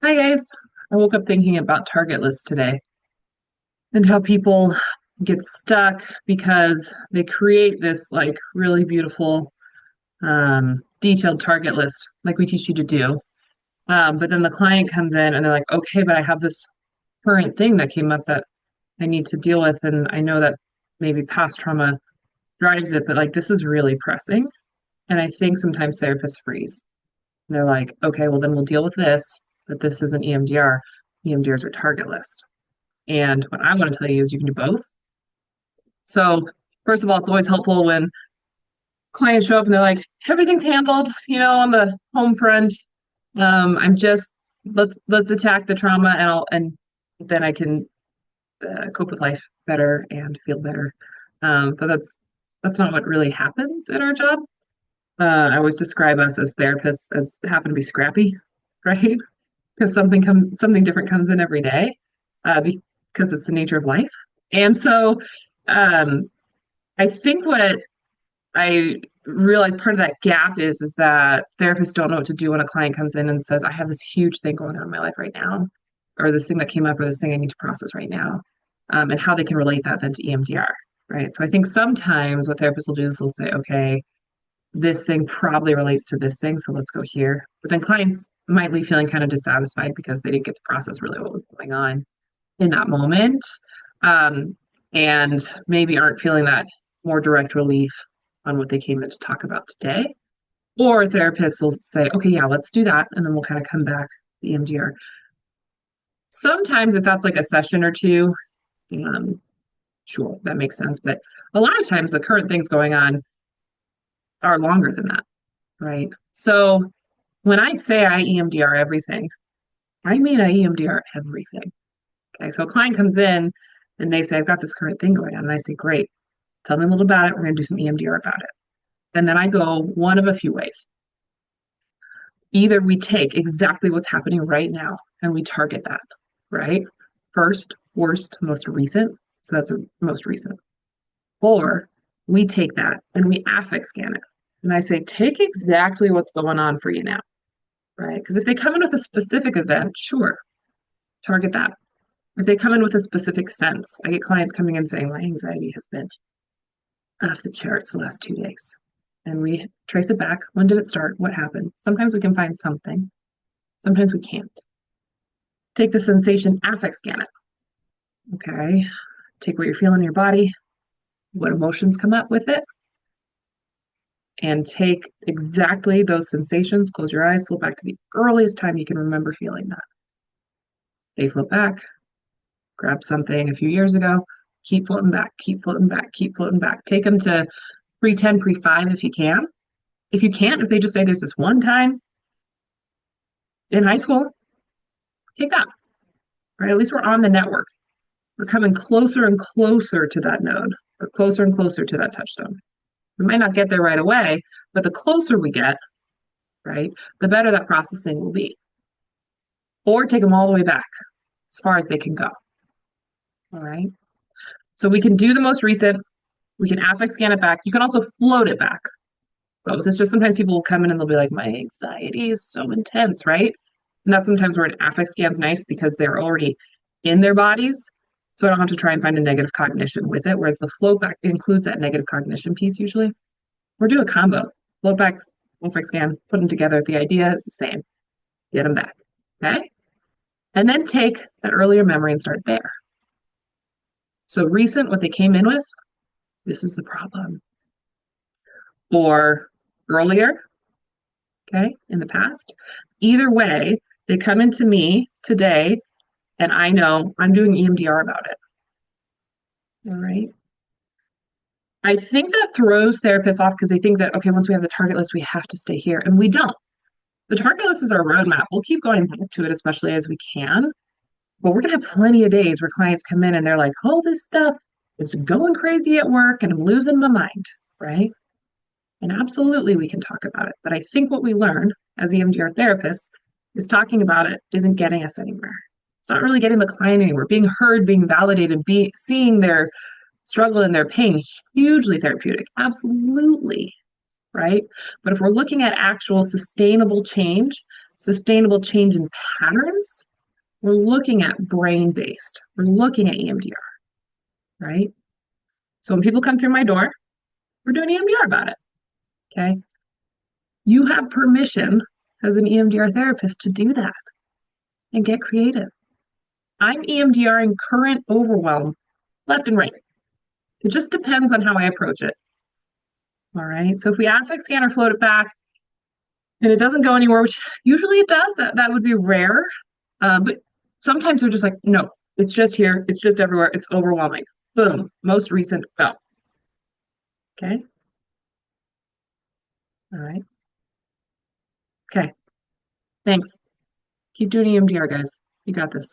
Hi guys. I woke up thinking about target lists today and how people get stuck because they create this like really beautiful detailed target list like we teach you to do. But then the client comes in and they're like, okay, but I have this current thing that came up that I need to deal with. And I know that maybe past trauma drives it, but like this is really pressing. And I think sometimes therapists freeze. And they're like, okay, well then we'll deal with this, but this isn't EMDR. EMDRs are target list. And what I want to tell you is you can do both. So, first of all, it's always helpful when clients show up and they're like, everything's handled, on the home front. I'm just let's attack the trauma and then I can cope with life better and feel better. But that's not what really happens in our job. I always describe us as therapists as happen to be scrappy, right? Because something different comes in every day, because it's the nature of life. And so um, I think what I realize part of that gap is that therapists don't know what to do when a client comes in and says, I have this huge thing going on in my life right now, or this thing that came up, or this thing I need to process right now, and how they can relate that then to EMDR, right? So I think sometimes what therapists will do is they'll say, okay, this thing probably relates to this thing, so let's go here. But then clients might leave feeling kind of dissatisfied because they didn't get to process really what was going on in that moment, um, and maybe aren't feeling that more direct relief on what they came in to talk about today. Or therapists will say, okay, yeah, let's do that. And then we'll kind of come back to the EMDR. Sometimes, if that's like a session or two, um, sure, that makes sense. But a lot of times, the current things going on are longer than that, right? So when I say I EMDR everything, I mean I EMDR everything. Okay, so a client comes in and they say, I've got this current thing going on. And I say, great, tell me a little about it. We're going to do some EMDR about it. And then I go one of a few ways. Either we take exactly what's happening right now and we target that, right? First, worst, most recent. So that's a most recent. Or we take that and we affect scan it. And I say, take exactly what's going on for you now, right? Because if they come in with a specific event, sure, target that. If they come in with a specific sense, I get clients coming in saying, my anxiety has been off the charts the last 2 days. And we trace it back. When did it start? What happened? Sometimes we can find something. Sometimes we can't. Take the sensation, affect scan it. Okay. Take what you're feeling in your body, what emotions come up with it, and take exactly those sensations. Close your eyes, float back to the earliest time you can remember feeling that. They float back, grab something a few years ago, keep floating back, keep floating back, keep floating back. Take them to pre-10, pre-5 if you can. If you can't, if they just say there's this one time in high school, take that, right? At least we're on the network. We're coming closer and closer to that node, or closer and closer to that touchstone. We might not get there right away, but the closer we get, right, the better that processing will be. Or take them all the way back as far as they can go. All right. So we can do the most recent, we can affect scan it back. You can also float it back. Both. It's just sometimes people will come in and they'll be like, my anxiety is so intense, right? And that's sometimes where an affect scan's nice because they're already in their bodies. So I don't have to try and find a negative cognition with it. Whereas the float back includes that negative cognition piece usually. Or do a combo. Float back, affect scan, put them together. The idea is the same. Get them back. Okay? And then take that earlier memory and start there. So recent, what they came in with, this is the problem. Or earlier, okay, in the past. Either way, they come into me today and I know I'm doing EMDR about it. All right. I think that throws therapists off because they think that, okay, once we have the target list, we have to stay here. And we don't. The target list is our roadmap. We'll keep going back to it, especially as we can. But we're going to have plenty of days where clients come in and they're like, all this stuff is going crazy at work and I'm losing my mind, right? And absolutely, we can talk about it. But I think what we learn as EMDR therapists is talking about it isn't getting us anywhere. It's not really getting the client anywhere. Being heard, being validated, seeing their struggle and their pain, hugely therapeutic. Absolutely. Right. But if we're looking at actual sustainable change, sustainable change in patterns, we're looking at brain-based. We're looking at EMDR, right? So when people come through my door, we're doing EMDR about it, okay? You have permission as an EMDR therapist to do that and get creative. I'm EMDRing current overwhelm left and right. It just depends on how I approach it. All right. So if we affect scan or float it back and it doesn't go anywhere, which usually it does, that would be rare. But sometimes they're just like, no, it's just here. It's just everywhere. It's overwhelming. Boom. Most recent, go. Okay. All right. Okay. Thanks. Keep doing EMDR, guys. You got this.